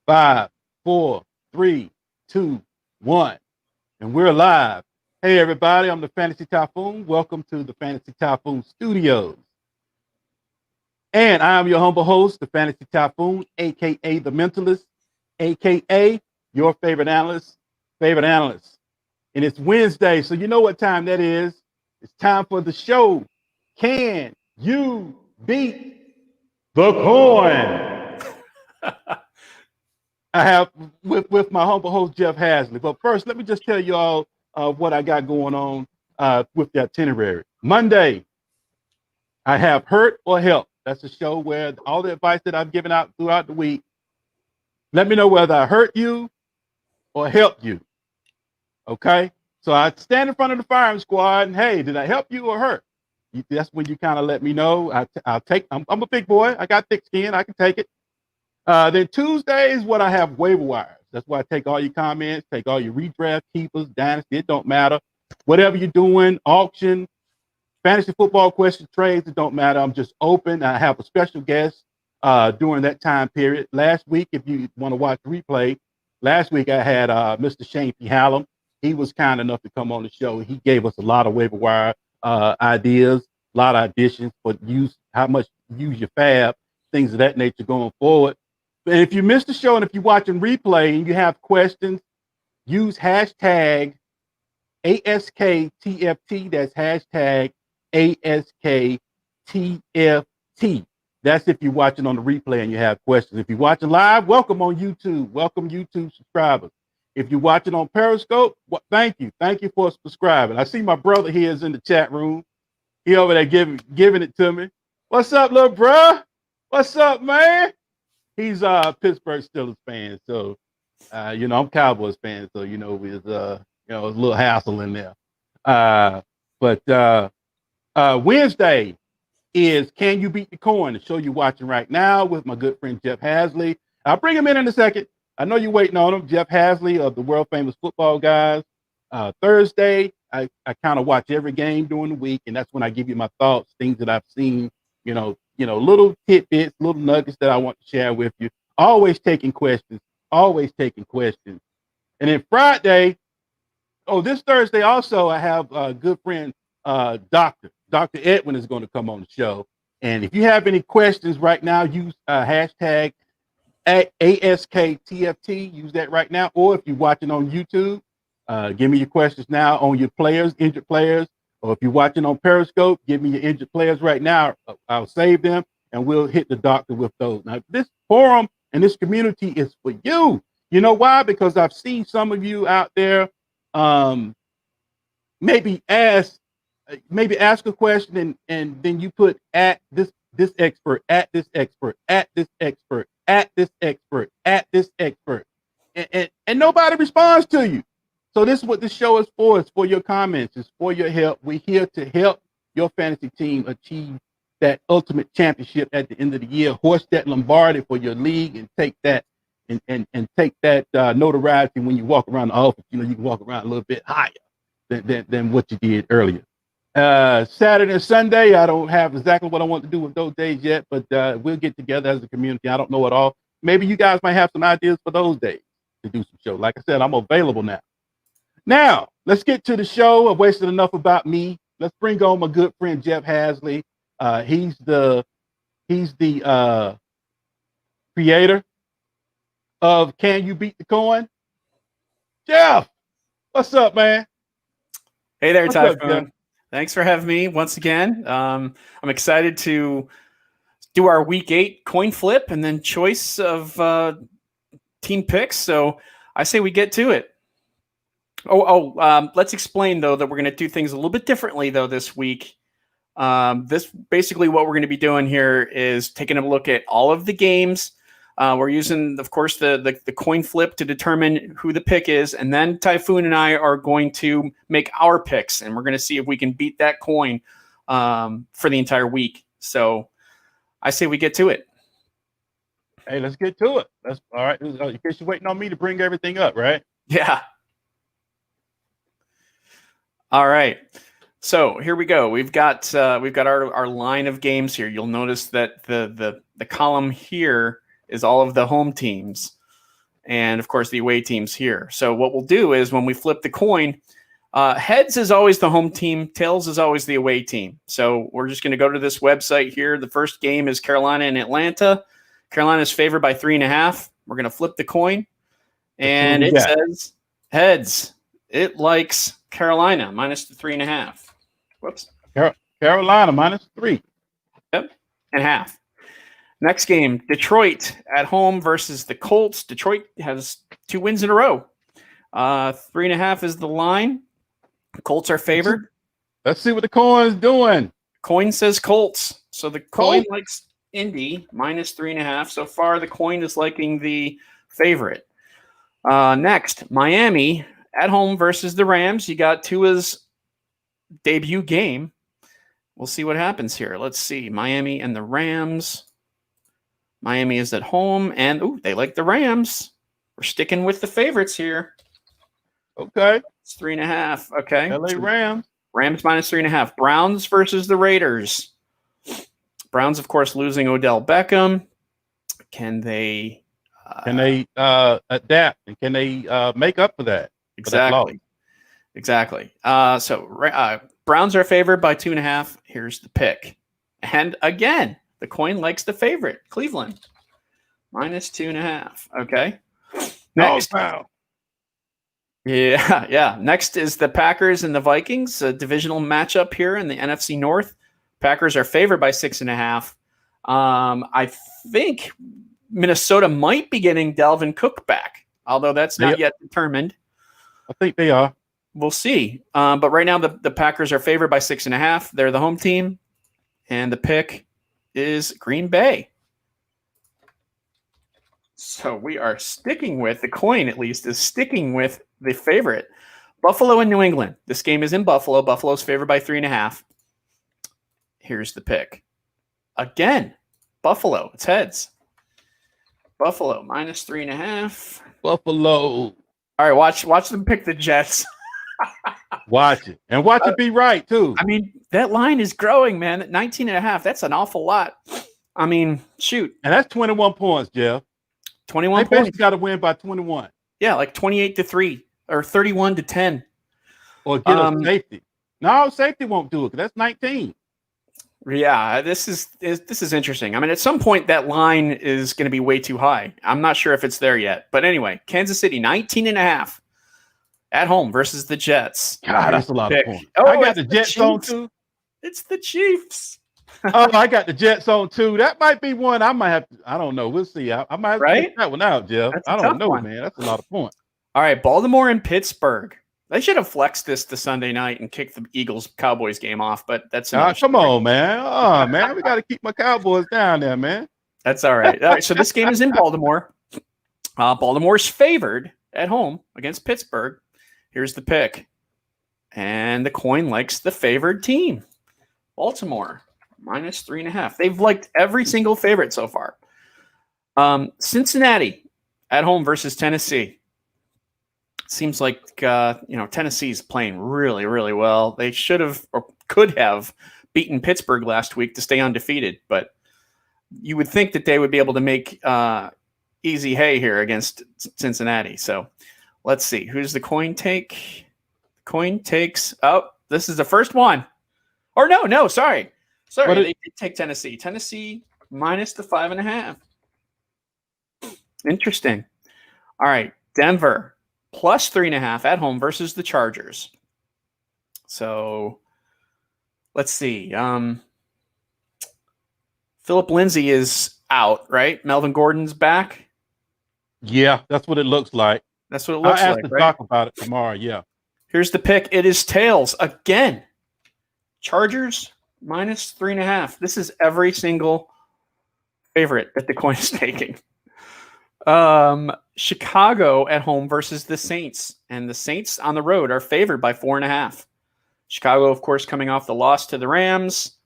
5, 4, 3, 2, 1. And we're live. Hey, everybody, I'm the Fantasy Typhoon. Welcome to the Fantasy Typhoon Studios. And I am your humble host, the Fantasy Typhoon, a.k.a. The Mentalist, a.k.a. your favorite analyst. And it's Wednesday, so you know what time that is. It's time for the show. Can you beat the coin? I have with my humble host, Jeff Haseley. But first, let me just tell you all what I got going on with the itinerary. Monday, I have Hurt or Help. That's a show where all the advice that I've given out throughout the week, let me know whether I hurt you or help you. Okay? So I stand in front of the firing squad and, hey, did I help you or hurt? That's when you kind of let me know. I'll take, I'm a big boy. I got thick skin. I can take it. Then Tuesday is what I have waiver wires. That's why I take all your comments, take all your redraft, keepers, dynasty. It don't matter. Whatever you're doing, auction, fantasy football question, trades, it don't matter. I'm just open. I have a special guest during that time period. Last week, if you want to watch the replay, last week I had Mr. Shane P. Hallam. He was kind enough to come on the show. He gave us a lot of waiver wire ideas, a lot of additions for use, how much use your fab, things of that nature going forward. And if you missed the show and if you're watching replay and you have questions, use hashtag ASKTFT. That's hashtag ASKTFT. That's if you're watching on the replay and you have questions. If you're watching live, welcome on YouTube. Welcome YouTube subscribers. If you're watching on Periscope, thank you. Thank you for subscribing. I see my brother here is in the chat room. He over there giving it to me. What's up, little bro? What's up, man? He's Pittsburgh Steelers fan, so I'm Cowboys fan, so there's a little hassle in there. But Wednesday is Can You Beat the Coin? The show you're watching right now with my good friend Jeff Haseley. I'll bring him in a second. I know you're waiting on him. Jeff Haseley of the world famous Football Guys. Thursday, I kind of watch every game during the week, and that's when I give you my thoughts, things that I've seen, little tidbits, little nuggets that I want to share with you. Always taking questions. And then Friday, this Thursday also, I have a good friend, Dr. Edwin is going to come on the show. And if you have any questions right now, use hashtag ASKTFT. Use that right now. Or if you're watching on YouTube, give me your questions now on your players, injured players. Or if you're watching on Periscope, give me your injured players right now. I'll save them and we'll hit the doctor with those. Now, this forum and this community is for you. You know why? Because I've seen some of you out there maybe ask a question and then you put at this expert, at this expert, at this expert, at this expert, at this expert. And nobody responds to you. So this is what this show is for. It's for your comments. It's for your help. We're here to help your fantasy team achieve that ultimate championship at the end of the year. Hoist that Lombardi for your league and take that and take that notoriety when you walk around the office. You can walk around a little bit higher than what you did earlier. Saturday and Sunday, I don't have exactly what I want to do with those days yet, but we'll get together as a community. I don't know it all. Maybe you guys might have some ideas for those days to do some show. Like I said, I'm available now. Now, let's get to the show. I've wasted enough about me. Let's bring on my good friend, Jeff Haseley. He's the creator of Can You Beat the Coin? Jeff, what's up, man? Hey there, Typhoon. Thanks for having me once again. I'm excited to do our week 8 coin flip and then choice of team picks. So I say we get to it. Let's explain, though, that we're going to do things a little bit differently, though, this week. This basically what we're going to be doing here is taking a look at all of the games. We're using, of course, the coin flip to determine who the pick is. And then Typhoon and I are going to make our picks. And we're going to see if we can beat that coin for the entire week. So I say we get to it. Hey, let's get to it. That's all right. In case you're waiting on me to bring everything up, right? Yeah. All right. So here we go. We've got our line of games here. You'll notice that the column here is all of the home teams. and of course the away team's here. So what we'll do is when we flip the coin, heads is always the home team, tails is always the away team. So we're just going to go to this website here. The first game is Carolina and Atlanta. Carolina is favored by 3.5. We're going to flip the coin, and it says heads. It likes Carolina minus the 3.5. Whoops. Carolina minus 3. Yep, and half. Next game, Detroit at home versus the Colts. Detroit has 2 wins in a row. 3.5 is the line. Colts are favored. Let's see what the coin's doing. Coin says Colts. So the coin likes Indy minus 3.5. So far, the coin is liking the favorite. Next, Miami at home versus the Rams. You got Tua's debut game. We'll see what happens here. Let's see. Miami and the Rams. Miami is at home, and they like the Rams. We're sticking with the favorites here. Okay. It's 3.5. Okay. LA Rams. Rams minus 3.5. Browns versus the Raiders. Browns, of course, losing Odell Beckham. Can they adapt, and can they make up for that? Exactly. Exactly. So Browns are favored by 2.5. Here's the pick. And again, the coin likes the favorite, Cleveland. Minus 2.5. Okay. Next. Yeah. Next is the Packers and the Vikings, a divisional matchup here in the NFC North. Packers are favored by 6.5. I think Minnesota might be getting Dalvin Cook back, although that's not yet determined. I think they are. We'll see. But right now, the Packers are favored by 6.5. They're the home team. And the pick is Green Bay. So we are sticking with, the coin at least, is sticking with the favorite. Buffalo and New England. This game is in Buffalo. Buffalo's favored by 3.5. Here's the pick. Again, Buffalo. It's heads. Buffalo minus 3.5. Buffalo. All right, watch them pick the Jets. Watch it. And watch it be right, too. I mean, that line is growing, man. 19.5. That's an awful lot. I mean, shoot. And that's 21 points, Jeff. 21 they points. They got to win by 21. Yeah, like 28-3 or 31-10. Or get a safety. No, safety won't do it because that's 19. Yeah, this is interesting. I mean, at some point that line is going to be way too high. I'm not sure if it's there yet. But anyway, Kansas City 19.5 at home versus the Jets. God, that's a lot of points. Oh, I got the Jets on too. It's the Chiefs. Oh, I got the Jets on too. That might be one I might have to, I don't know. We'll see. I might have to check that one out, Jeff. I don't know, man. That's a lot of points. All right, Baltimore and Pittsburgh. They should have flexed this to Sunday night and kicked the Eagles-Cowboys game off, but that's come on, man. Oh, man, we got to keep my Cowboys down there, man. That's all right. All right, so this game is in Baltimore. Baltimore's favored at home against Pittsburgh. Here's the pick. And the coin likes the favored team. Baltimore, minus 3.5. They've liked every single favorite so far. Cincinnati at home versus Tennessee. Seems like Tennessee's playing really, really well. They should have or could have beaten Pittsburgh last week to stay undefeated, but you would think that they would be able to make easy hay here against Cincinnati. So let's see. Who's the coin take? Coin takes. Oh, this is the first one. Or no, sorry. They did take Tennessee. Tennessee minus the 5.5. Interesting. All right, Denver. Plus 3.5 at home versus the Chargers. So let's see. Philip Lindsay is out, right? Melvin Gordon's back. Yeah, that's what it looks like. That's what it looks like. I'll ask to talk about it tomorrow. Yeah. Here's the pick. It is tails again. Chargers minus 3.5. This is every single favorite that the coin is taking. Chicago at home versus the Saints, and the Saints on the road are favored by 4.5. Chicago, of course, coming off the loss to the Rams.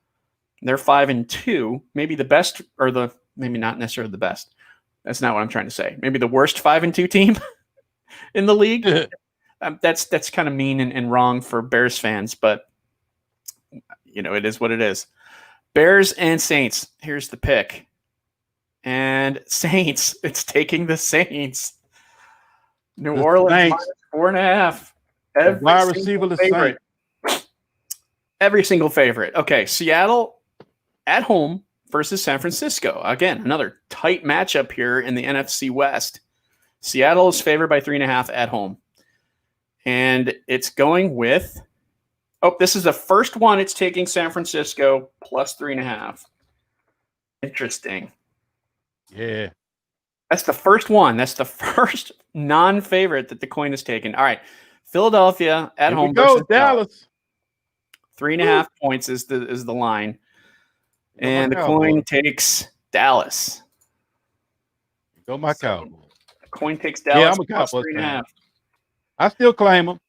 They're 5-2, maybe the best, or maybe not necessarily the best. That's not what I'm trying to say. Maybe the worst 5-2 team in the league. That's kind of mean and wrong for Bears fans, but it is what it is. Bears and Saints. Here's the pick. And Saints, it's taking the Saints. New The Orleans Saints. -4.5. The wide receiver, the favorite. Saints. Every single favorite. Okay, Seattle at home versus San Francisco. Again, another tight matchup here in the NFC West. Seattle is favored by 3.5 at home. And it's going with, this is the first one. It's taking San Francisco plus 3.5. Interesting. Yeah. That's the first one. That's the first non-favorite that the coin has taken. All right. Philadelphia at home versus Dallas. 3.5 points is the line. And the Cowboys. coin takes Dallas. Go my Cowboys. The coin takes Dallas. Yeah, I'm a Cowboys fan. I still claim them.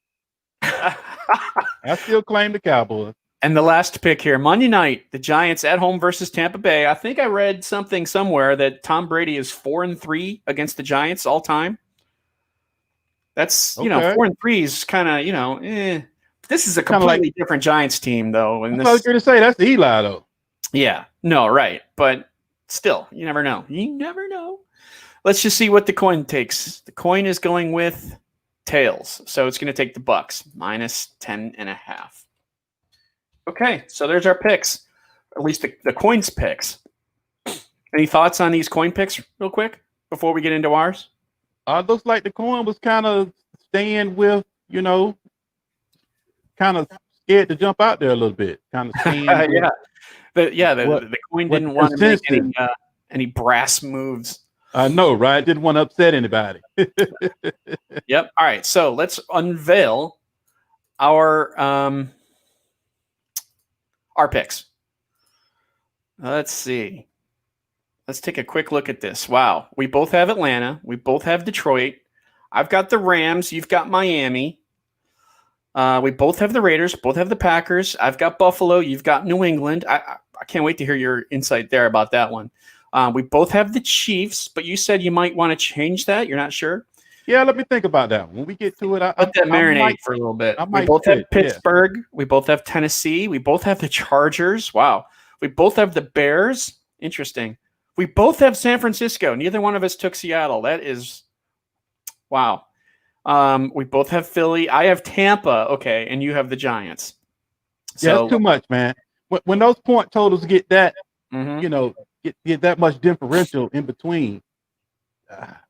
I still claim the Cowboys. And the last pick here, Monday night, the Giants at home versus Tampa Bay. I think I read something somewhere that Tom Brady is 4-3 against the Giants all time. That's, 4-3 is kind of, This is a completely different Giants team, though. And I was going to say, that's Eli, though. Yeah. No, right. But still, you never know. You never know. Let's just see what the coin takes. The coin is going with tails. So it's going to take the Bucks, -10.5. Okay, so there's our picks. At least the coins picks. Any thoughts on these coin picks real quick before we get into ours? Looks like the coin was kind of staying with, kind of scared to jump out there a little bit. Kind of staying the coin didn't want to make any brass moves. I know, right? Didn't want to upset anybody. Yep. All right, so let's unveil our picks. Let's see. Let's take a quick look at this. Wow. We both have Atlanta. We both have Detroit. I've got the Rams. You've got Miami. We both have the Raiders. Both have the Packers. I've got Buffalo. You've got New England. I can't wait to hear your insight there about that one. We both have the Chiefs, but you said you might want to change that. You're not sure? Yeah, let me think about that. When we get to it, let that marinate for a little bit. We both have Pittsburgh. Yeah. We both have Tennessee. We both have the Chargers. Wow. We both have the Bears. Interesting. We both have San Francisco. Neither one of us took Seattle. That is, wow. We both have Philly. I have Tampa. Okay, and you have the Giants. Yeah, that's too much, man. When those point totals get that, get that much differential in between,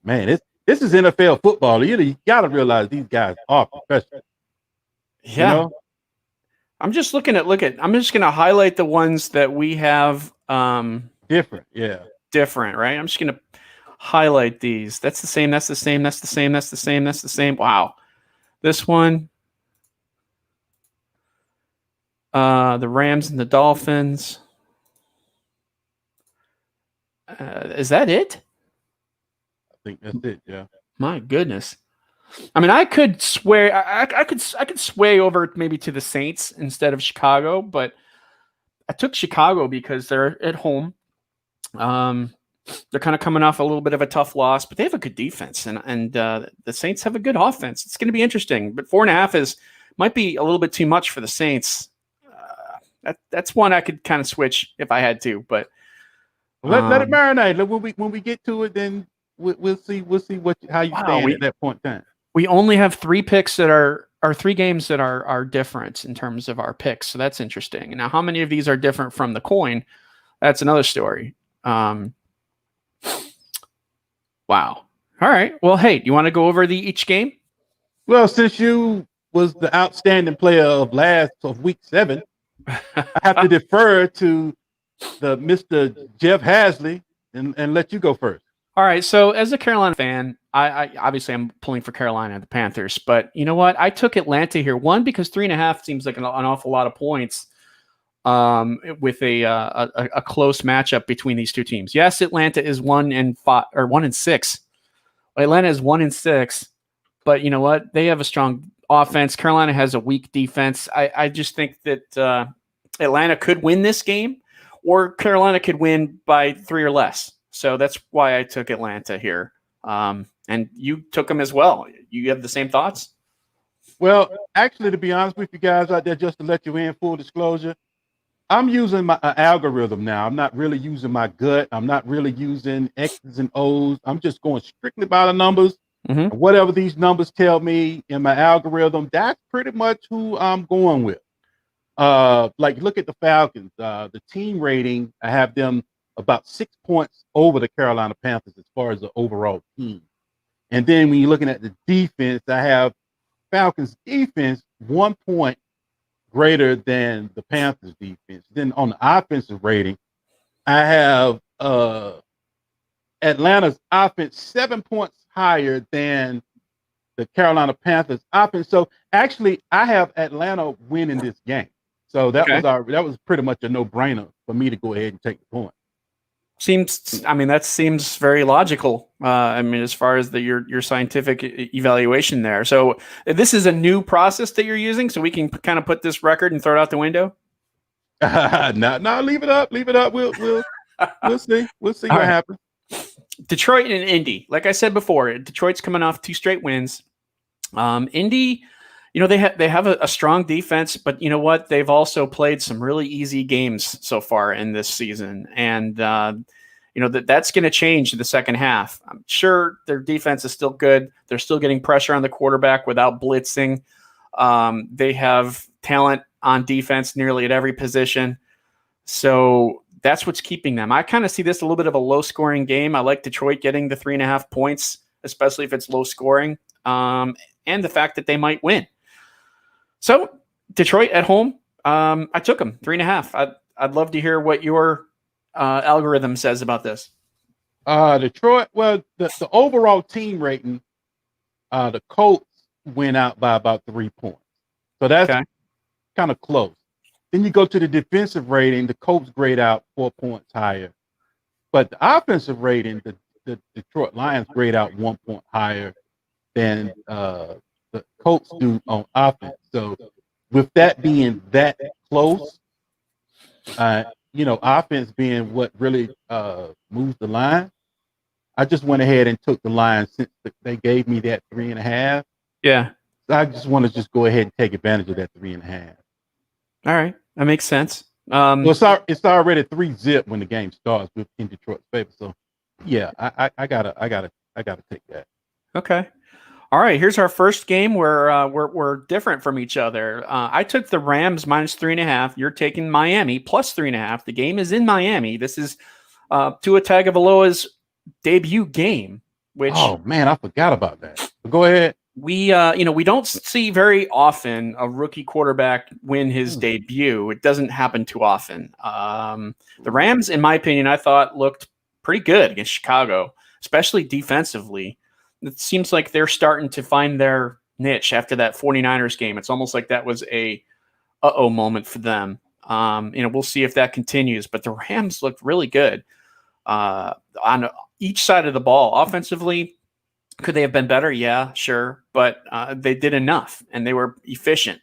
man, this is NFL football. You got to realize these guys are professional. Yeah. I'm just I'm just going to highlight the ones that we have. Different. Yeah. Different, right? I'm just going to highlight these. That's the same. That's the same. That's the same. That's the same. That's the same. Wow. This one. The Rams and the Dolphins. Is that it? I think that's it. Yeah. My goodness. I mean, I could swear I could sway over maybe to the Saints instead of Chicago, but I took Chicago because they're at home. They're kind of coming off a little bit of a tough loss, but they have a good defense, and the Saints have a good offense. It's going to be interesting, but 4.5 might be a little bit too much for the Saints. That's one I could kind of switch if I had to, but let it marinate. When we get to it, then we'll see how you stand at that point in time. We only have 3 picks that are 3 games that are different in terms of our picks, so that's interesting. Now, how many of these are different from the coin? That's another story. Wow. All right. Well, hey, do you want to go over each game? Well, since you was the outstanding player of week 7, I have to defer to the Mr. Jeff Haseley and let you go first. All right. So as a Carolina fan, I obviously I'm pulling for Carolina and the Panthers, but you know what? I took Atlanta here. One, because 3.5 seems like an awful lot of points. With a close matchup between these two teams. Yes, Atlanta is 1-5 or 1-6. Atlanta is 1-6, but you know what? They have a strong offense. Carolina has a weak defense. I just think that Atlanta could win this game, or Carolina could win by 3 or less. So that's why I took Atlanta here. And you took them as well. You have the same thoughts? Well, actually, to be honest with you guys out there, just to let you in, full disclosure, I'm using my algorithm now. I'm not really using my gut. I'm not really using X's and O's. I'm just going strictly by the numbers. Mm-hmm. Whatever these numbers tell me in my algorithm, that's pretty much who I'm going with. Like look at the Falcons. The team rating, I have them about 6 points over the Carolina Panthers as far as the overall team. And then when you're looking at the defense, I have Falcons defense 1 point greater than the Panthers defense. Then on the offensive rating, I have Atlanta's offense 7 points higher than the Carolina Panthers offense. So actually, I have Atlanta winning this game. So that was pretty much a no-brainer for me to go ahead and take the point. That seems very logical. As far as your scientific evaluation there. So this is a new process that you're using, so we can kind of put this record and throw it out the window. No, leave it up. Leave it up. We'll see. We'll see what happens. Detroit and Indy. Like I said before, Detroit's coming off 2 straight wins. Indy, they have a strong defense, but you know what? They've also played some really easy games so far in this season, and that's going to change in the second half. I'm sure their defense is still good. They're still getting pressure on the quarterback without blitzing. They have talent on defense nearly at every position, so that's what's keeping them. I kind of see this a little bit of a low-scoring game. I like Detroit getting the 3.5 points, especially if it's low-scoring, and the fact that they might win. So Detroit at home, I took them 3.5. I'd love to hear what your algorithm says about this. Detroit. Well, the overall team rating, the Colts went out by about 3 points, so that's kind of close. Then you go to the defensive rating, the Colts grade out 4 points higher, but the offensive rating, the Detroit Lions grade out 1 point higher than the Colts do on offense. So with that being that close, offense being what really moves the line, I just went ahead and took the Lions since they gave me that 3.5. Yeah. So I just want to just go ahead and take advantage of that 3.5. All right. That makes sense. Well, it's already 3-0 when the game starts in Detroit's favor. So yeah, I gotta take that. Okay. All right, here's our first game where we're different from each other. I took the Rams minus 3.5. You're taking Miami plus 3.5. The game is in Miami. This is Tua Tagovailoa's debut game. Which, oh man, I forgot about that. Go ahead. We don't see very often a rookie quarterback win his debut. It doesn't happen too often. The Rams, in my opinion, I thought looked pretty good against Chicago, especially defensively. It seems like they're starting to find their niche after that 49ers game. It's almost like that was a uh-oh moment for them. We'll see if that continues. But the Rams looked really good on each side of the ball. Offensively, could they have been better? Yeah, sure. But they did enough, and they were efficient.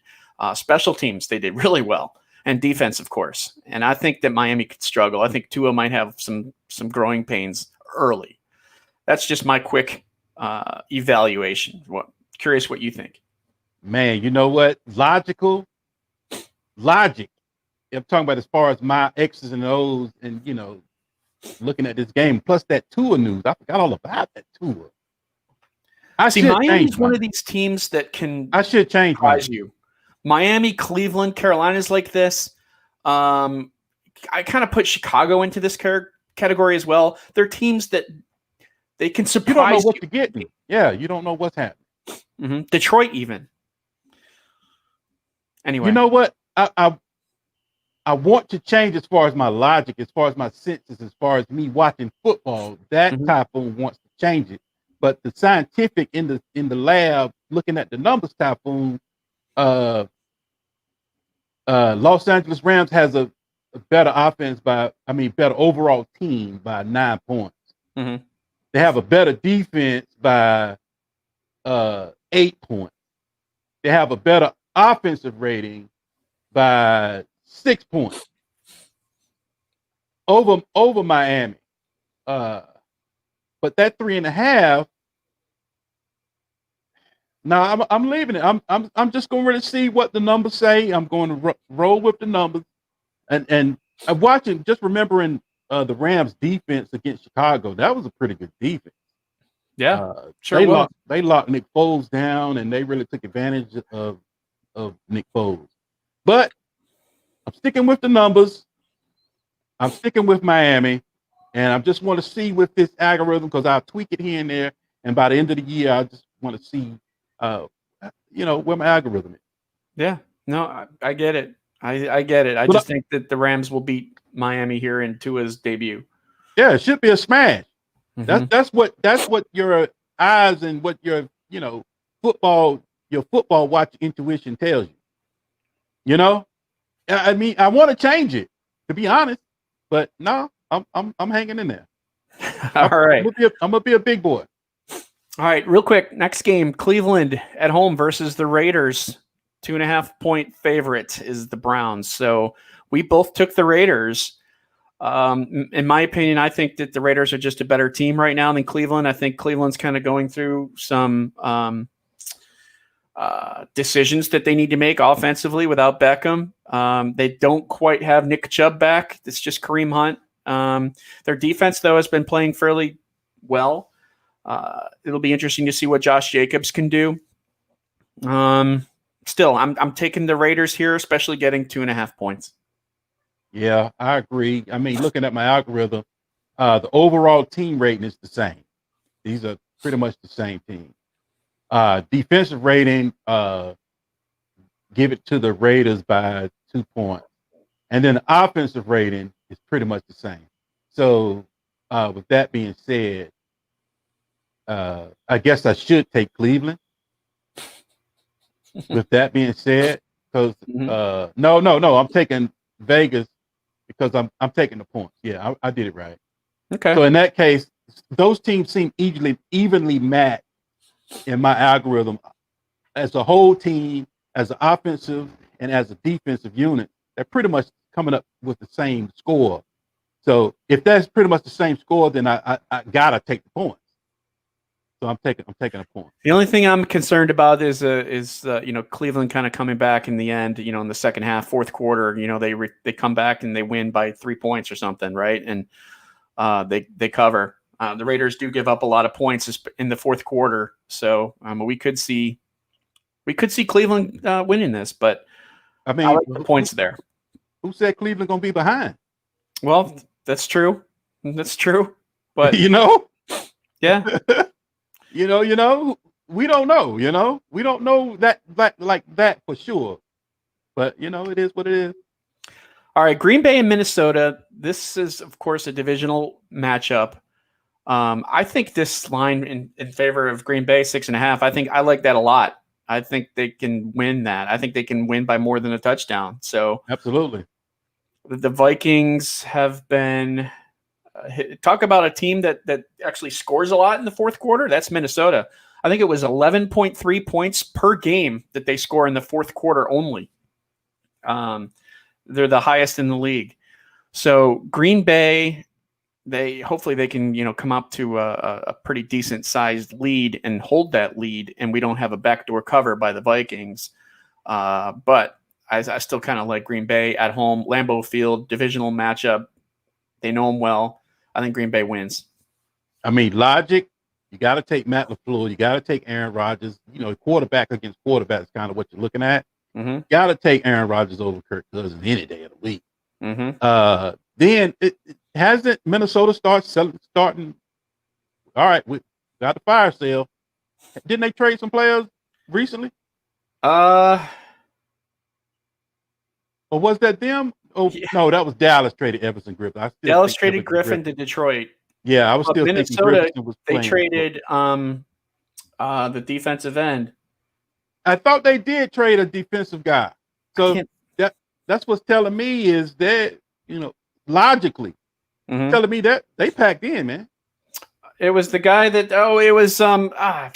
Special teams, they did really well. And defense, of course. And I think that Miami could struggle. I think Tua might have some growing pains early. That's just my quick evaluation. Curious what you think. Man, you know what? Logic. I'm talking about as far as my X's and O's and, looking at this game. Plus that Tua news. I forgot all about that Tua. Miami's one of these teams that can I should change you. Miami, Cleveland, Carolina's like this. I kind of put Chicago into this category as well. They're teams that they can surprise you. You don't know what to get. Yeah, you don't know what's happening. Mm-hmm. Detroit even. Anyway. You know what? I want to change as far as my logic, as far as my senses, as far as me watching football. That Typhoon wants to change it. But the scientific in the lab, looking at the numbers, Typhoon, Los Angeles Rams has a better offense better overall team by 9 points. Mm-hmm. They have a better defense by 8 points. They have a better offensive rating by 6 points over Miami. But that 3.5. Now I'm leaving it. I'm just going to really see what the numbers say. I'm going to roll with the numbers, and I'm watching. Just remembering the Rams' defense against Chicago. That was a pretty good defense. Yeah, sure will. They locked Nick Foles down, and they really took advantage of Nick Foles. But I'm sticking with the numbers. I'm sticking with Miami, and I just want to see with this algorithm because I'll tweak it here and there, and by the end of the year, I just want to see, where my algorithm is. Yeah, no, I get it. I get it. I just think that the Rams will beat Miami here in Tua's debut. Yeah, it should be a smash. Mm-hmm. That's what your eyes and what your football watch intuition tells you. You know, I mean, I want to change it, to be honest, but no, I'm hanging in there. All right, I'm gonna be a big boy. All right, real quick, next game, Cleveland at home versus the Raiders. 2.5-point favorite is the Browns. So we both took the Raiders. In my opinion, I think that the Raiders are just a better team right now than Cleveland. I think Cleveland's kind of going through some decisions that they need to make offensively without Beckham. They don't quite have Nick Chubb back. It's just Kareem Hunt. Their defense, though, has been playing fairly well. It'll be interesting to see what Josh Jacobs can do. Still, I'm taking the Raiders here, especially getting 2.5 points. Yeah, I agree. I mean, looking at my algorithm, the overall team rating is the same. These are pretty much the same team. Defensive rating, give it to the Raiders by 2 points. And then the offensive rating is pretty much the same. So with that being said, I guess I should take Cleveland. With that being said, because no, I'm taking Vegas because I'm taking the points. Yeah, I did it right. Okay. So in that case, those teams seem evenly matched in my algorithm as a whole team, as an offensive and as a defensive unit. They're pretty much coming up with the same score. So if that's pretty much the same score, then I gotta take the points. So I'm taking a point. The only thing I'm concerned about is Cleveland kind of coming back in the end. In the second half, fourth quarter. They come back and they win by 3 points or something, right? And they cover. The Raiders do give up a lot of points in the fourth quarter, so we could see Cleveland winning this. But I mean, the points there. Who said Cleveland gonna be behind? Well, that's true. That's true. But yeah. we don't know. We don't know that like that for sure. But it is what it is. All right, Green Bay and Minnesota. This is, of course, a divisional matchup. I think this line in favor of Green Bay 6.5. I like that a lot. I think they can win that. I think they can win by more than a touchdown. So absolutely, the Vikings have been. Talk about a team that actually scores a lot in the fourth quarter. That's Minnesota. I think it was 11.3 points per game that they score in the fourth quarter only. They're the highest in the league. So Green Bay, hopefully they can come up to a pretty decent sized lead and hold that lead, and we don't have a backdoor cover by the Vikings. But I still kind of like Green Bay at home, Lambeau Field, divisional matchup. They know them well. I think Green Bay wins. I mean, logic, you got to take Matt LaFleur. You got to take Aaron Rodgers. Quarterback against quarterback is kind of what you're looking at. Mm-hmm. You got to take Aaron Rodgers over Kirk Cousins any day of the week. Mm-hmm. Then it hasn't Minnesota starting. All right, we got the fire sale. Didn't they trade some players recently? Or was that them? Oh yeah. No, that was Dallas traded Everson Griffin. Dallas traded Griffin to Detroit. Yeah, I was still Minnesota, thinking Griffin was playing. They traded the defensive end. I thought they did trade a defensive guy. So that's what's telling me is that logically telling me that they packed in, man. It was the guy that it was Yannick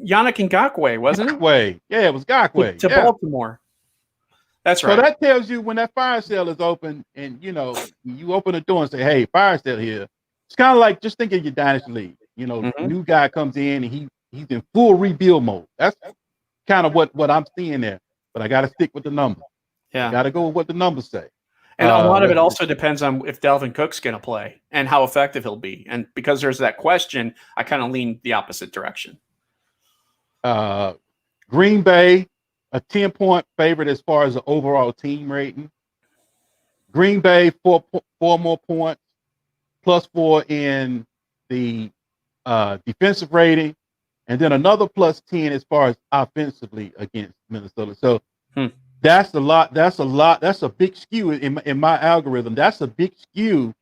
Ngakoue, wasn't it? Yeah, it was Ngakoue to Baltimore. That's right. So that tells you when that fire sale is open and, you open the door and say, hey, fire sale here. It's kind of like just think of your dynasty league. New guy comes in and he's in full rebuild mode. That's kind of what I'm seeing there. But I got to stick with the number. Yeah. Got to go with what the numbers say. And a lot of it also depends on if Dalvin Cook's going to play and how effective he'll be. And because there's that question, I kind of lean the opposite direction. Green Bay, a 10-point favorite as far as the overall team rating. Green Bay, four more points, +4 in the defensive rating, and then another +10 as far as offensively against Minnesota. So that's a lot. That's a big skew in my algorithm. That's a big skew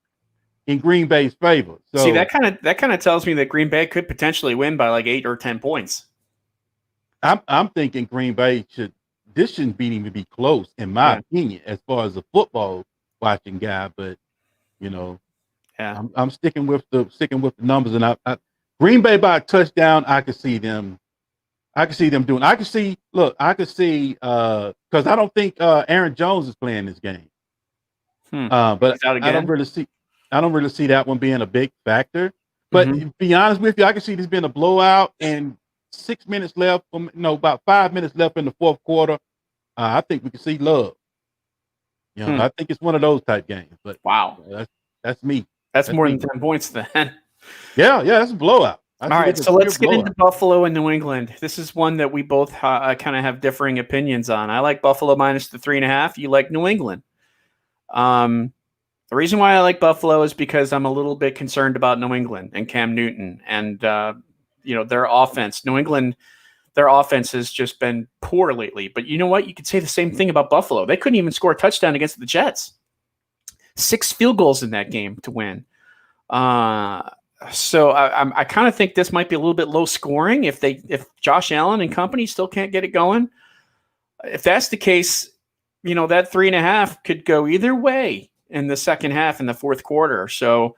in Green Bay's favor. So see, that kind of tells me that Green Bay could potentially win by like 8 or 10 points. I'm thinking Green Bay shouldn't even be close, in my opinion, as far as a football watching guy. But I'm sticking with the numbers, and I Green Bay by a touchdown. I could see them doing. I could see because I don't think Aaron Jones is playing this game. But I don't really see that one being a big factor. But to be honest with you, I can see this being a blowout and 6 minutes left. About 5 minutes left in the fourth quarter. I think we can see love. I think it's one of those type games. But wow, that's me. That's more than 10 points then. Yeah, that's a blowout. All right, so let's get into Buffalo and New England. This is one that we both kind of have differing opinions on. I like Buffalo minus the 3.5. You like New England. The reason why I like Buffalo is because I'm a little bit concerned about New England and Cam Newton and their offense. New England, their offense has just been poor lately. But you know what? You could say the same thing about Buffalo. They couldn't even score a touchdown against the Jets. 6 field goals in that game to win. So I kind of think this might be a little bit low scoring if Josh Allen and company still can't get it going. If that's the case, that 3.5 could go either way in the second half in the fourth quarter. So,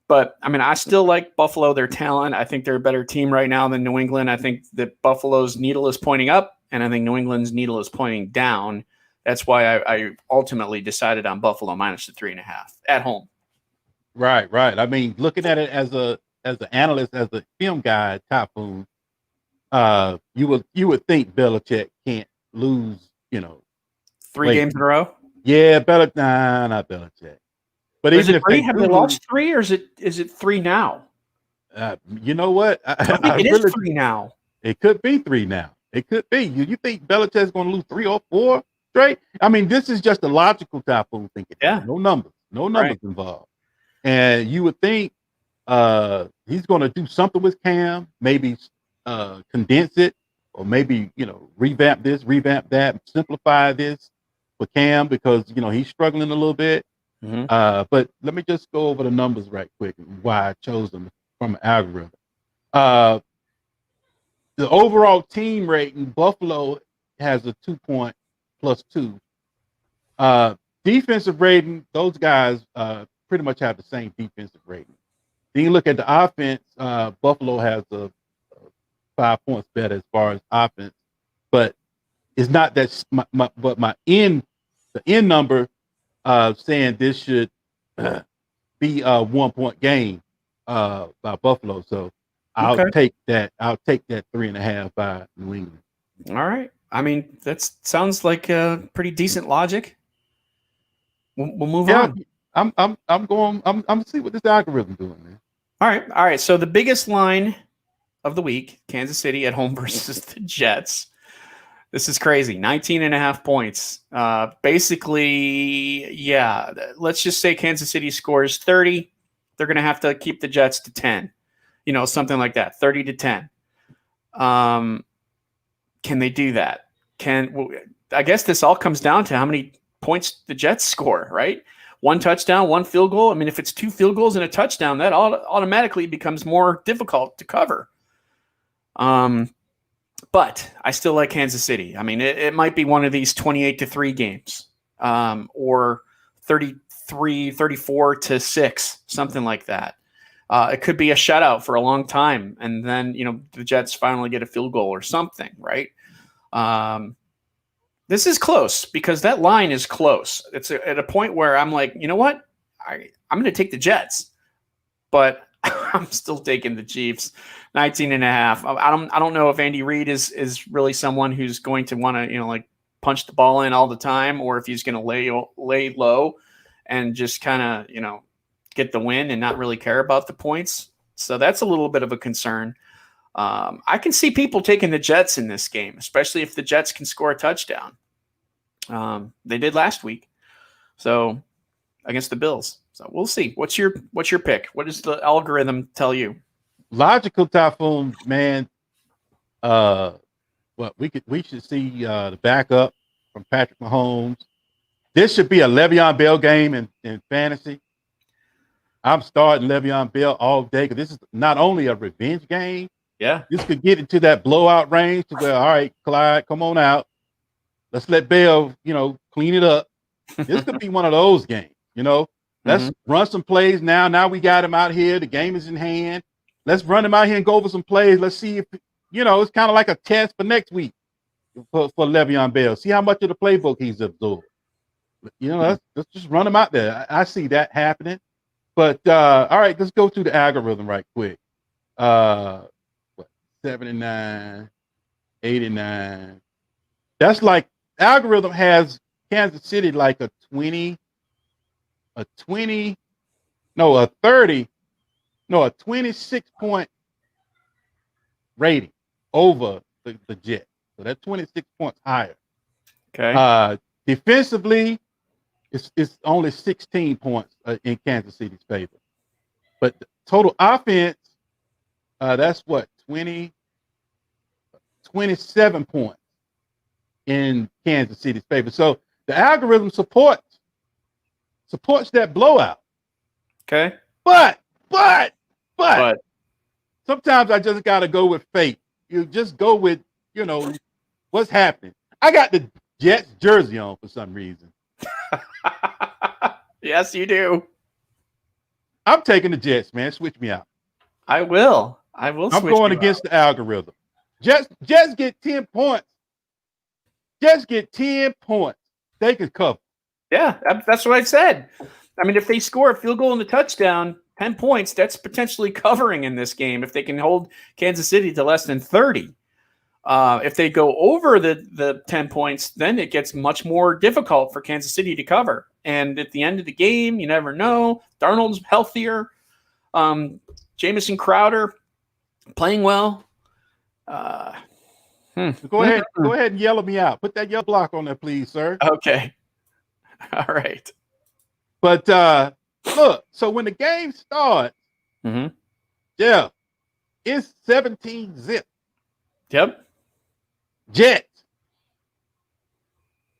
but I mean, I still like Buffalo, their talent. I think they're a better team right now than New England. I think that Buffalo's needle is pointing up, and I think New England's needle is pointing down. That's why I ultimately decided on Buffalo minus the 3.5 at home. Right. I mean, looking at it as an analyst, as a film guy, TYPHOON, you would think Belichick can't lose, 3 games in a row. Yeah, not Belichick. But is even it 3? Have they lost 3, or is it 3 now? You know what? I think it is 3 now. It could be 3 now. It could be. You think Belichick's going to lose 3 or 4 straight? I mean, this is just a logical TYPHOON thinking. Yeah. No numbers involved. And you would think he's going to do something with Cam, maybe condense it, or maybe, revamp this, revamp that, simplify this for Cam because, he's struggling a little bit. But let me just go over the numbers right quick and why I chose them from an algorithm. The overall team rating, Buffalo has a 2-point +2. Defensive rating, those guys pretty much have the same defensive rating. Then you look at the offense, Buffalo has a 5 points better as far as offense, but it's not that the end number saying this should be a 1-point game by Buffalo. So I'll take that 3.5 by New England. All right. I mean, that sounds like a pretty decent logic. We'll move on. I'm gonna see what this algorithm doing, man. All right. So the biggest line of the week, Kansas City at home versus the Jets. This is crazy. 19.5 points. Basically, let's just say Kansas City scores 30. They're going to have to keep the Jets to 10. Something like that, 30 to 10. Can they do that? I guess this all comes down to how many points the Jets score, right? 1 touchdown, 1 field goal. I mean, if it's 2 field goals and a touchdown, that automatically becomes more difficult to cover. But I still like Kansas City. I mean, it might be one of these 28-3 games, or 34-6, something like that. It could be a shutout for a long time, and then the Jets finally get a field goal or something, right? This is close because that line is close. It's at a point where I'm like, you know what? I'm going to take the Jets, but I'm still taking the Chiefs. 19.5. I don't know if Andy Reid is really someone who's going to want to punch the ball in all the time, or if he's going to lay low and just kind of, get the win and not really care about the points. So that's a little bit of a concern. I can see people taking the Jets in this game, especially if the Jets can score a touchdown. They did last week, so against the Bills. So we'll see. What's your pick? What does the algorithm tell you? Logical Typhoon, man. We should see the backup from Patrick Mahomes. This should be a Le'Veon Bell game in fantasy. I'm starting Le'Veon Bell all day because this is not only a revenge game. Yeah. This could get into that blowout range to where, all right, Clyde, come on out. Let's let Bell, clean it up. This could be one of those games, Let's run some plays now. Now we got him out here. The game is in hand. Let's run him out here and go over some plays. Let's see if, it's kind of like a test for next week for Le'Veon Bell. See how much of the playbook he's absorbed. Let's just run him out there. I see that happening. But all right, let's go through the algorithm right quick. 79, 89. That's like algorithm has Kansas City like a 26 point rating over the Jets. So that's 26 points higher. Okay. Defensively, it's only 16 points in Kansas City's favor. But the total offense, that's what, 27 points in Kansas City's favor. So the algorithm supports that blowout. Okay. But sometimes I just got to go with fate. You just go with, what's happening. I got the Jets jersey on for some reason. Yes, you do. I'm taking the Jets, man. Switch me out. I will. I'm going against the algorithm. Jets get 10 points. Jets get 10 points. They can cover. Yeah, that's what I said. I mean, if they score a field goal and a touchdown, 10 points, that's potentially covering in this game if they can hold Kansas City to less than 30. If they go over the 10 points, then it gets much more difficult for Kansas City to cover. And at the end of the game, you never know. Darnold's healthier. Jamison Crowder playing well. Go ahead and yellow me out. Put that yellow block on there, please, sir. Okay. All right. But look, so when the game starts, yeah, it's 17-zip. Yep. Jets.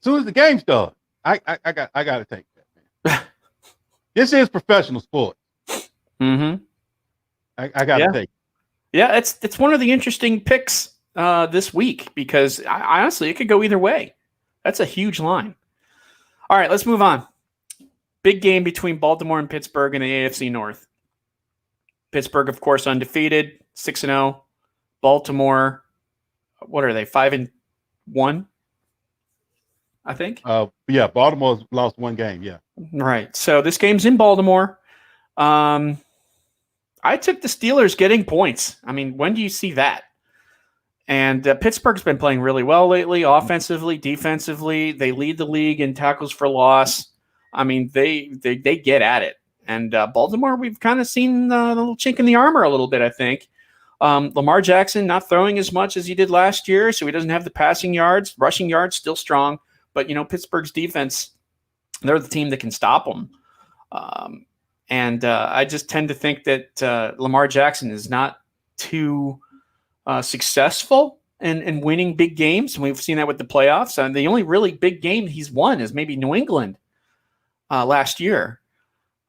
As soon as the game starts, I got to take that, man. This is professional sports. I got to take it. Yeah, it's one of the interesting picks this week because honestly, it could go either way. That's a huge line. All right, let's move on. Big game between Baltimore and Pittsburgh in the AFC North. Pittsburgh, of course, undefeated, 6-0. Baltimore, what are they, 5-1? I think. Yeah, Baltimore's lost one game. Yeah. Right. So this game's in Baltimore. I took the Steelers getting points. I mean, when do you see that? And Pittsburgh's been playing really well lately, offensively, defensively. They lead the league in tackles for loss. I mean, they get at it. And Baltimore, we've kind of seen the little chink in the armor a little bit, I think. Lamar Jackson not throwing as much as he did last year, so he doesn't have the passing yards. Rushing yards still strong. But, Pittsburgh's defense, they're the team that can stop them. And I just tend to think that Lamar Jackson is not too successful in winning big games. And we've seen that with the playoffs. And the only really big game he's won is maybe New England last year.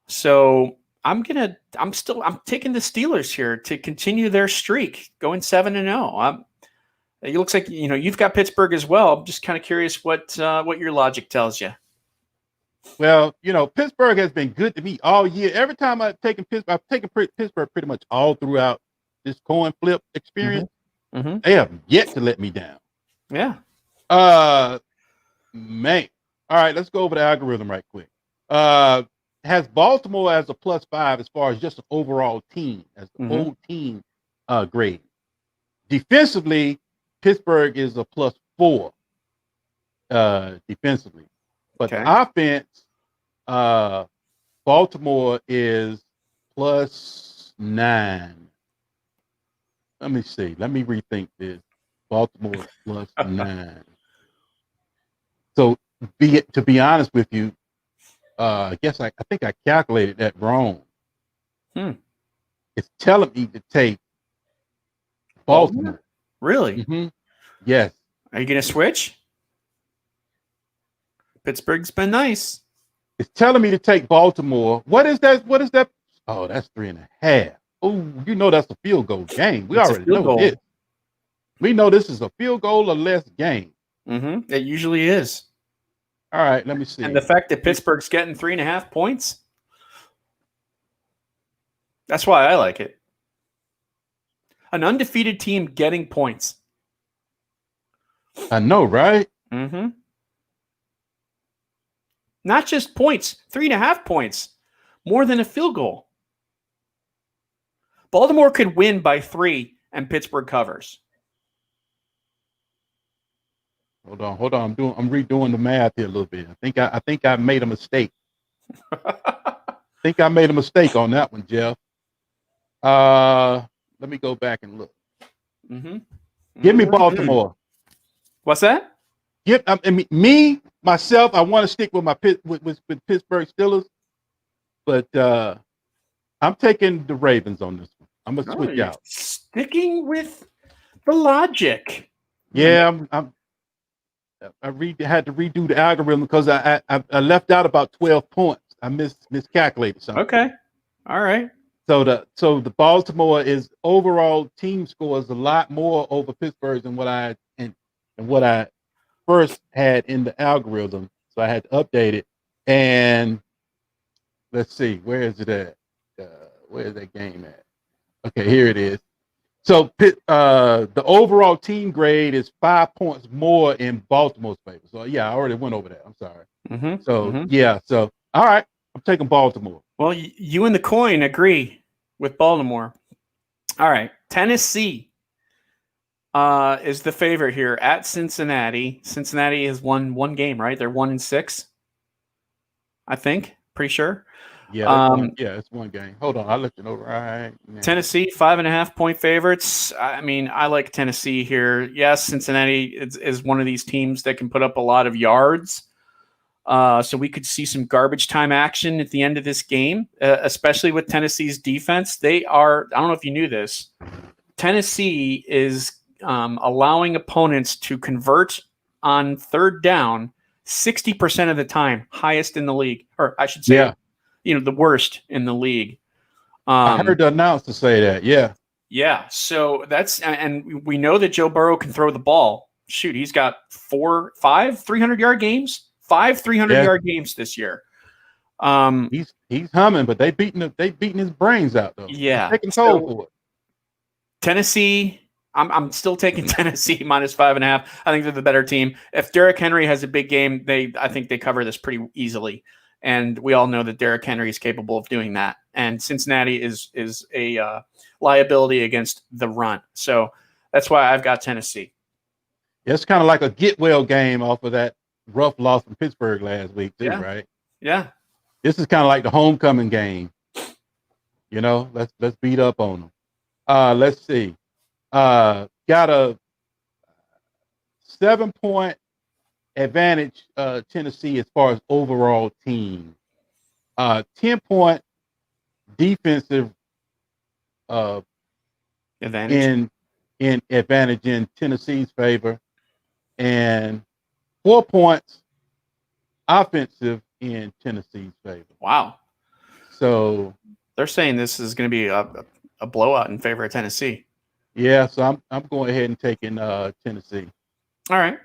So I'm taking the Steelers here to continue their streak, going 7-0. It looks like you've got Pittsburgh as well. I'm just kind of curious what your logic tells you. Well, Pittsburgh has been good to me all year. Every time I've taken Pittsburgh pretty much all throughout this coin flip experience. They have yet to let me down. Yeah. Man. All right, let's go over the algorithm right quick. Has Baltimore as a +5 as far as just an overall team, as the whole team grade. Defensively, Pittsburgh is a +4 defensively. But the offense, Baltimore is +9. Let me see. Let me rethink this. Baltimore is +9. So to be honest with you, I guess I think I calculated that wrong. It's telling me to take Baltimore. Really? Mm-hmm. Yes. Are you going to switch? Pittsburgh's been nice. It's telling me to take Baltimore. What is that? What is that? Oh, that's 3.5. Oh, you know that's a field goal game. We It's a already field know goal. this. We know this is a field goal or less game. It usually is. All right, let me see. And the fact that Pittsburgh's getting 3.5 points, that's why I like it. An undefeated team getting points. I know, right? Not just points, 3.5 points, more than a field goal. Baltimore could win by 3 and Pittsburgh covers. Hold on. I'm redoing the math here a little bit. I think I made a mistake. I think I made a mistake on that one, Jeff. Let me go back and look. Give me Baltimore. What's that? Myself, I want to stick with my with Pittsburgh Steelers, but I'm taking the Ravens on this one. I'm gonna switch out. Sticking with the logic. Yeah, I had to redo the algorithm because I left out about 12 points. I miscalculated something. Okay, all right. So the Baltimore is overall team score is a lot more over Pittsburgh than what I first had in the algorithm. So I had to update it. And let's see, where is it at? Where is that game at? Okay, here it is. So the overall team grade is 5 points more in Baltimore's favor. So yeah, I already went over that. I'm sorry. So all right, I'm taking Baltimore. Well, you and the coin agree with Baltimore. All right, Tennessee is the favorite here at Cincinnati. Cincinnati has won one game, right? They're 1-6, I think. Pretty sure. Yeah, it's one game. Hold on, I looked it over right now. Tennessee 5.5 point favorites. I mean, I like Tennessee here. Yes, Cincinnati is one of these teams that can put up a lot of yards. So we could see some garbage time action at the end of this game, especially with Tennessee's defense. They are, I don't know if you knew this, Tennessee is allowing opponents to convert on third down 60% of the time, highest in the league, or I should say, the worst in the league. I heard the announcer say that. Yeah. So and we know that Joe Burrow can throw the ball. Shoot, he's got 5 300-yard games. 5 300-yard games this year. He's humming, but they beating his brains out though. Yeah, taking hold for it. Tennessee, I'm still taking Tennessee -5.5. I think they're the better team. If Derrick Henry has a big game, I think they cover this pretty easily. And we all know that Derrick Henry is capable of doing that. And Cincinnati is a liability against the run. So that's why I've got Tennessee. Yeah, it's kind of like a get well game off of that rough loss from Pittsburgh last week, too, right? Yeah. This is kind of like the homecoming game. Let's beat up on them. Let's see. Got a 7-point advantage, Tennessee, as far as overall team. 10-point defensive advantage in advantage in Tennessee's favor, and 4 points offensive in Tennessee's favor. Wow. So they're saying this is going to be a blowout in favor of Tennessee. Yeah, so I'm going ahead and taking Tennessee. All right.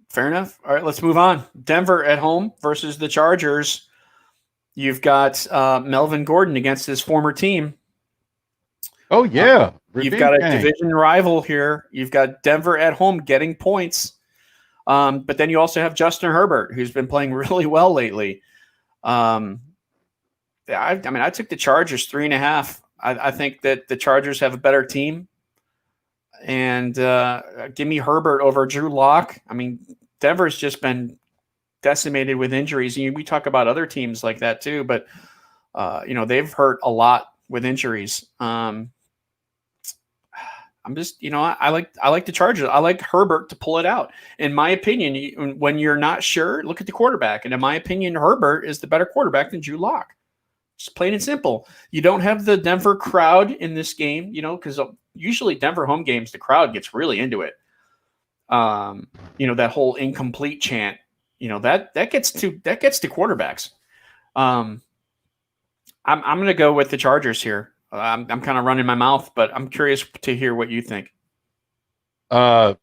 Fair enough. All right, let's move on. Denver at home versus the Chargers. You've got Melvin Gordon against his former team. Oh, yeah. You've got a division rival here. You've got Denver at home getting points. But then you also have Justin Herbert, who's been playing really well lately. I took the Chargers 3.5. I think that the Chargers have a better team. And give me Herbert over Drew Lock. I mean, Denver's just been decimated with injuries. And we talk about other teams like that too, but they've hurt a lot with injuries. I'm just, I like the Chargers. I like Herbert to pull it out. In my opinion, when you're not sure, look at the quarterback. And in my opinion, Herbert is the better quarterback than Drew Lock. Just plain and simple. You don't have the Denver crowd in this game, because usually Denver home games, the crowd gets really into it. That whole incomplete chant, that gets to quarterbacks. I'm going to go with the Chargers here. I'm kind of running my mouth, but I'm curious to hear what you think. This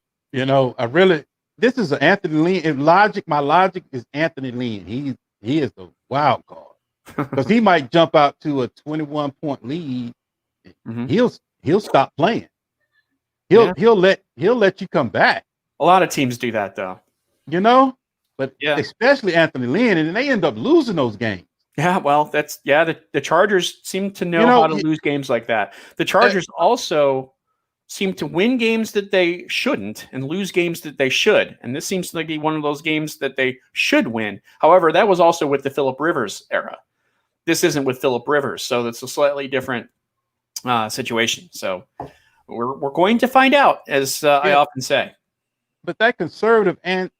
is an Anthony Lynn. My logic is Anthony Lynn. He is the wild card because he might jump out to a 21-point lead. Mm-hmm. He'll stop playing. He'll let you come back. A lot of teams do that though. But especially Anthony Lynn, and they end up losing those games. Yeah, well, the Chargers seem to know how to lose games like that. The Chargers also seem to win games that they shouldn't and lose games that they should. And this seems to be one of those games that they should win. However, that was also with the Phillip Rivers era. This isn't with Phillip Rivers, so it's a slightly different situation. So we're going to find out, as I often say. But that conservative and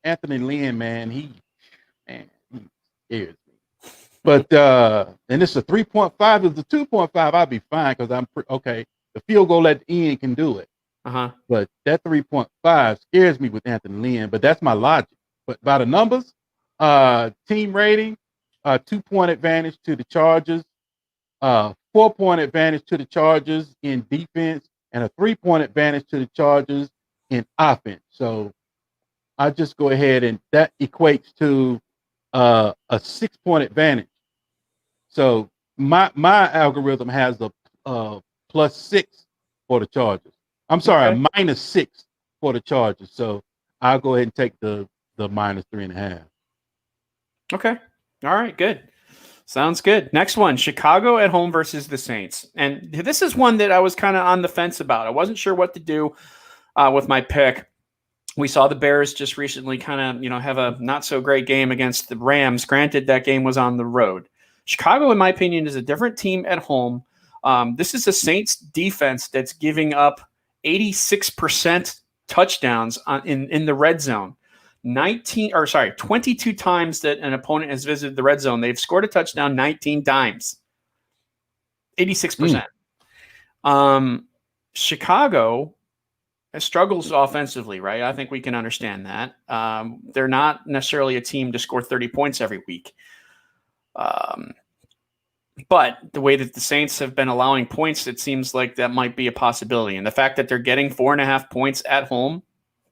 Anthony Lynn, man, he scares me. But and it's a 3.5. If it's a 2.5, I'll be fine because I'm okay. The field goal at the end can do it. But that 3.5 scares me with Anthony Lynn. But that's my logic. But by the numbers, team rating, 2-point advantage to the Chargers, 4-point advantage to the Chargers in defense, and a 3-point advantage to the Chargers in offense. So I just go ahead and that equates to a 6-point advantage. So my algorithm has a +6 for the Chargers. I'm sorry, a -6 for the Chargers. So I'll go ahead and take the -3.5. Okay. All right. Good. Sounds good. Next one, Chicago at home versus the Saints. And this is one that I was kind of on the fence about. I wasn't sure what to do with my pick. We saw the Bears just recently kind of, have a not so great game against the Rams. Granted, that game was on the road. Chicago, in my opinion, is a different team at home. This is a Saints defense that's giving up 86% touchdowns in the red zone. 22 times that an opponent has visited the red zone, they've scored a touchdown 19 times. 86%. Chicago struggles offensively, right? I think we can understand that. They're not necessarily a team to score 30 points every week. But the way that the Saints have been allowing points, it seems like that might be a possibility. And the fact that they're getting 4.5 points at home,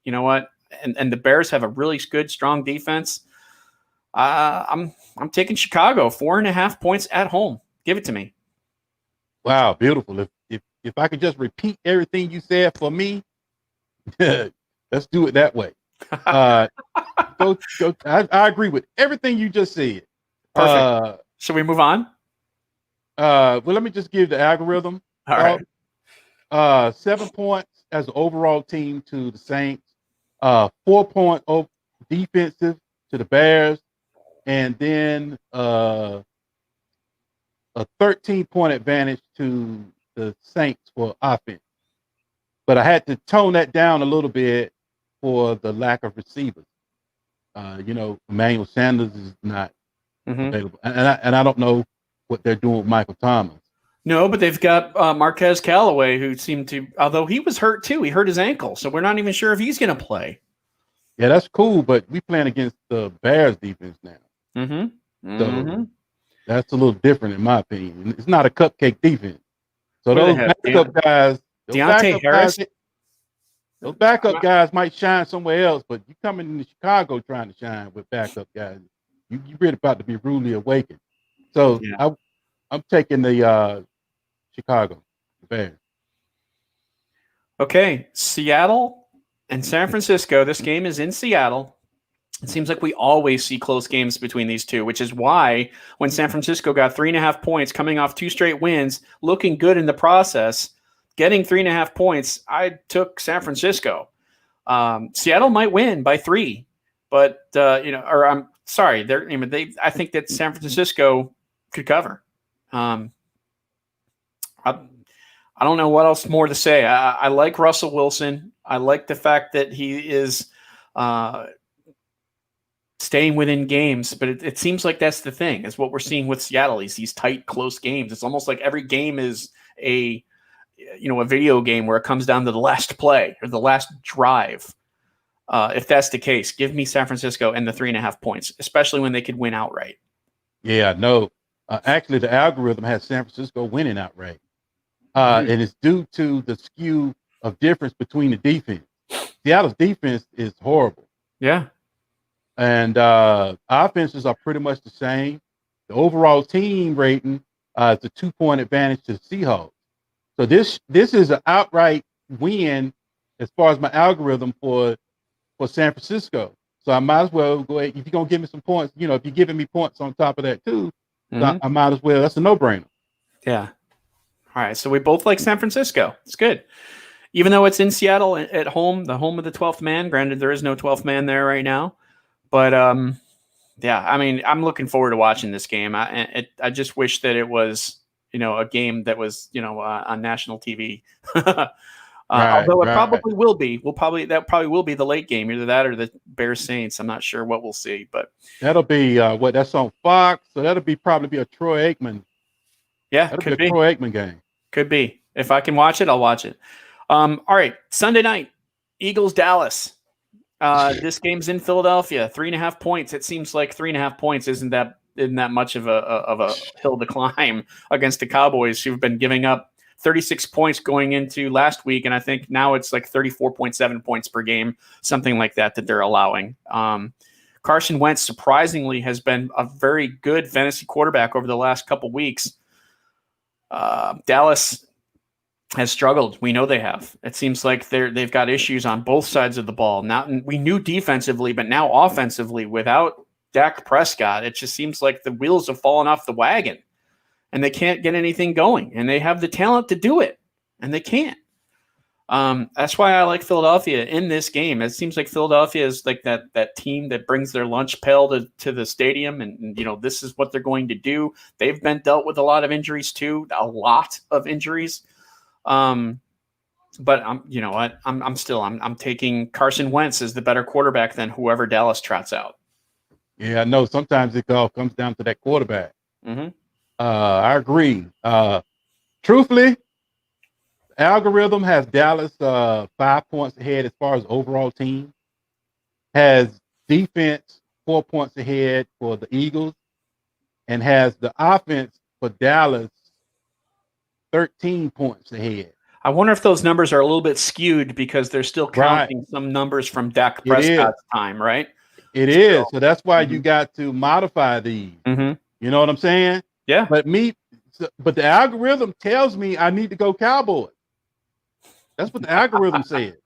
you know what? And the Bears have a really good, strong defense. I'm taking Chicago, 4.5 points at home. Give it to me. Wow, beautiful. If I could just repeat everything you said for me, let's do it that way. I agree with everything you just said. Perfect. Should we move on? Well, let me just give the algorithm. All right. 7 points as an overall team to the Saints. 4-point defensive to the Bears, and then a 13-point advantage to the Saints for offense. But I had to tone that down a little bit for the lack of receivers. Emmanuel Sanders is not available, and I don't know what they're doing with Michael Thomas. No, but they've got Marquez Callaway, who seemed to, although he was hurt too. He hurt his ankle, so we're not even sure if he's going to play. Yeah, that's cool, but we playing against the Bears defense now. So that's a little different in my opinion. It's not a cupcake defense. So those backup guys, those backup guys might shine somewhere else, but you coming into Chicago trying to shine with backup guys, you really about to be rudely awakened. So I'm taking the Chicago Bears. Okay, Seattle and San Francisco. This game is in Seattle. It seems like we always see close games between these two, which is why when San Francisco got 3.5 points coming off 2 straight wins, looking good in the process, getting 3.5 points, I took San Francisco. Seattle might win by 3, but or I'm sorry, I think that San Francisco could cover. I don't know what else more to say. I like Russell Wilson. I like the fact that he is staying within games, but it seems like that's the thing, is what we're seeing with Seattle. These tight, close games. It's almost like every game is a video game where it comes down to the last play or the last drive. If that's the case, give me San Francisco and the 3.5 points, especially when they could win outright. Yeah, no. Actually, the algorithm has San Francisco winning outright. And it's due to the skew of difference between the defense. Seattle's defense is horrible. Yeah. And offenses are pretty much the same. The overall team rating is a 2-point advantage to the Seahawks. So this is an outright win as far as my algorithm for San Francisco. So I might as well go ahead. If you're going to give me some points, if you're giving me points on top of that too, I might as well. That's a no-brainer. Yeah. All right. So we both like San Francisco. It's good. Even though it's in Seattle at home, the home of the 12th man. Granted, there is no 12th man there right now. But, yeah, I mean, I'm looking forward to watching this game. I just wish that it was, a game that was, on national TV. Although it probably will be. That probably will be the late game, either that or the Bears Saints. I'm not sure what we'll see, but that'll be that's on Fox. So that'll probably be a Troy Aikman. Yeah, that'll be a Troy Aikman game. Could be. If I can watch it, I'll watch it. All right, Sunday night, Eagles Dallas. This game's in Philadelphia. 3.5 points. It seems like 3.5 points isn't that much of a hill to climb against the Cowboys, who've been giving up 36 points going into last week, and I think now it's like 34.7 points per game, something like that they're allowing. Carson Wentz surprisingly has been a very good fantasy quarterback over the last couple weeks. Dallas has struggled. We know they have. It seems like they've got issues on both sides of the ball. Now we knew defensively, but now offensively, without Dak Prescott, it just seems like the wheels have fallen off the wagon, and they can't get anything going. And they have the talent to do it, and they can't. That's why I like Philadelphia in this game. It seems like Philadelphia is like that team that brings their lunch pail to the stadium, and this is what they're going to do. They've been dealt with a lot of injuries too, a lot of injuries. But I'm taking Carson Wentz as the better quarterback than whoever Dallas trots out. Yeah, I know. Sometimes it all comes down to that quarterback. Mm-hmm. I agree. Truthfully, algorithm has Dallas 5 points ahead as far as overall team. Has defense 4 points ahead for the Eagles, and has the offense for Dallas 13 points ahead. I wonder if those numbers are a little bit skewed because they're still counting some numbers from Dak Prescott's time, right? It is. So that's why you got to modify these. Mm-hmm. You know what I'm saying? Yeah. But the algorithm tells me I need to go Cowboys. That's what the algorithm said.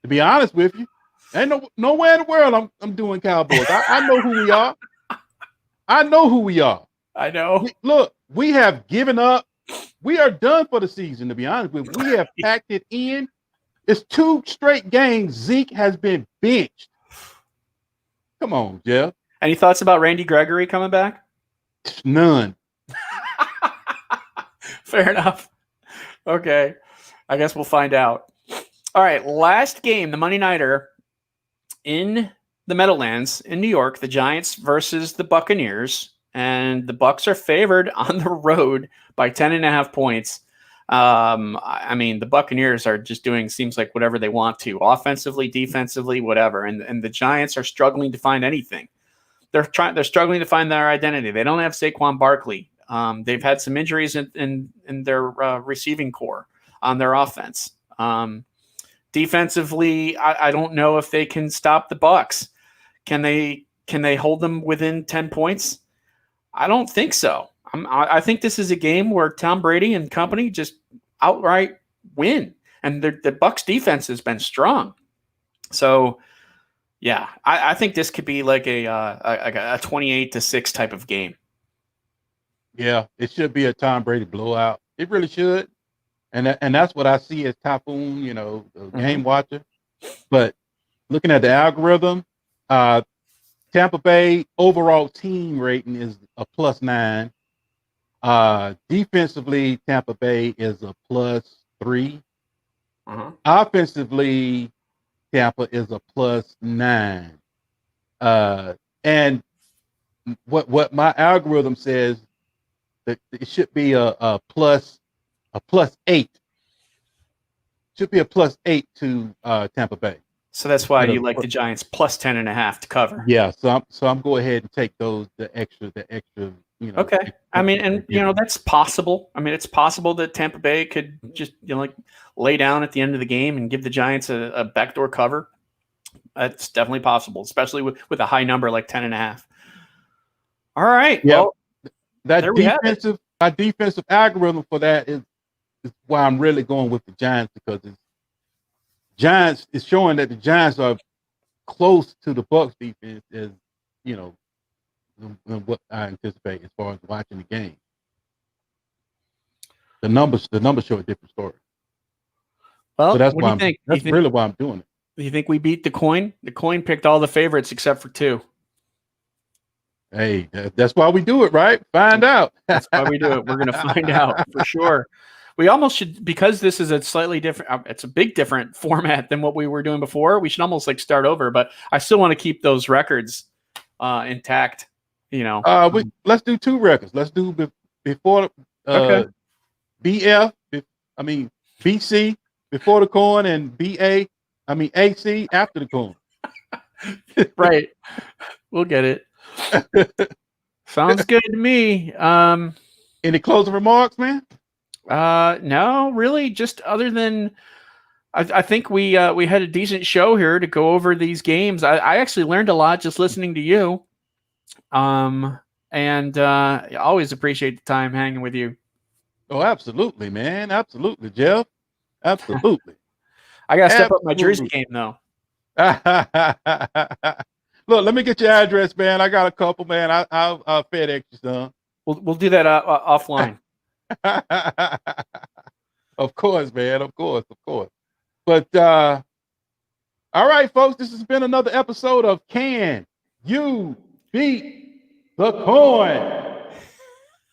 To be honest with you, ain't nowhere in the world I'm doing Cowboys. I know who we are. I know who we are. I know. Look, we have given up. We are done for the season, to be honest with you. We have packed it in. It's 2 straight games. Zeke has been benched. Come on, Jeff. Any thoughts about Randy Gregory coming back? None. Fair enough. Okay. I guess we'll find out. All right. Last game, the Monday Nighter in the Meadowlands in New York, the Giants versus the Buccaneers. And the Bucs are favored on the road by 10.5 points. I mean, the Buccaneers are just doing, seems like, whatever they want to, offensively, defensively, whatever. And the Giants are struggling to find anything. They're struggling to find their identity. They don't have Saquon Barkley. They've had some injuries in their receiving core on their offense. Defensively, I don't know if they can stop the Bucs. Can they hold them within 10 points? I don't think so. I think this is a game where Tom Brady and company just outright win, and the Bucs defense has been strong. So, yeah, I think this could be like a 28-6 type of game. Yeah, it should be a Tom Brady blowout. It really should, and that's what I see as TYPHOON, the game watcher. But looking at the algorithm, Tampa Bay overall team rating is a +9. Defensively, Tampa Bay is a +3. Offensively, Tampa is a +9. And what my algorithm says that it should be a +8. Should be a +8 to Tampa Bay. So that's why you like the Giants +10.5 to cover. Yeah, so I'm go ahead and take the extra, Okay. I mean, and that's possible. I mean, it's possible that Tampa Bay could just like lay down at the end of the game and give the Giants a backdoor cover. That's definitely possible, especially with a high number like 10.5. All right. Yeah. Well, my defensive algorithm for that is why I'm really going with the Giants, because Giants is showing that the Giants are close to the Bucs defense as what I anticipate as far as watching the game. The numbers show a different story. Well, so that's what do you think? That's really why I'm doing it. Do you think we beat the coin? The coin picked all the favorites except for 2. Hey, that's why we do it, right? Find out. That's why we do it. We're going to find out for sure. We almost should, because this is a slightly different, it's a big different format than what we were doing before. We should almost like start over, but I still want to keep those records intact. Let's do 2 records. Let's do before okay. BC before the coin, and AC after the coin. Right. We'll get it. Sounds good to me. Any closing remarks, man? No, really. Just other than I think we had a decent show here to go over these games. I actually learned a lot just listening to you. And I always appreciate the time hanging with you. Oh, absolutely, man. Absolutely, Jeff. Absolutely. I gotta step up my Jersey game though. Look, let me get your address, man. I got a couple, man. I'll FedEx you some. We'll do that offline. Of course, man. Of course. But all right, folks. This has been another episode of Can You Beat the Coin?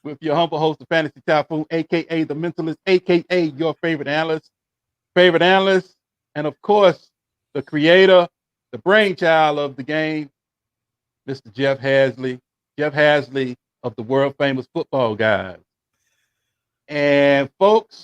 With your humble host, the Fantasy Typhoon, aka the Mentalist, aka your favorite analyst, and of course, the creator, the brainchild of the game, Mr. Jeff Haseley. Jeff Haseley of the world famous Football Guys. And folks,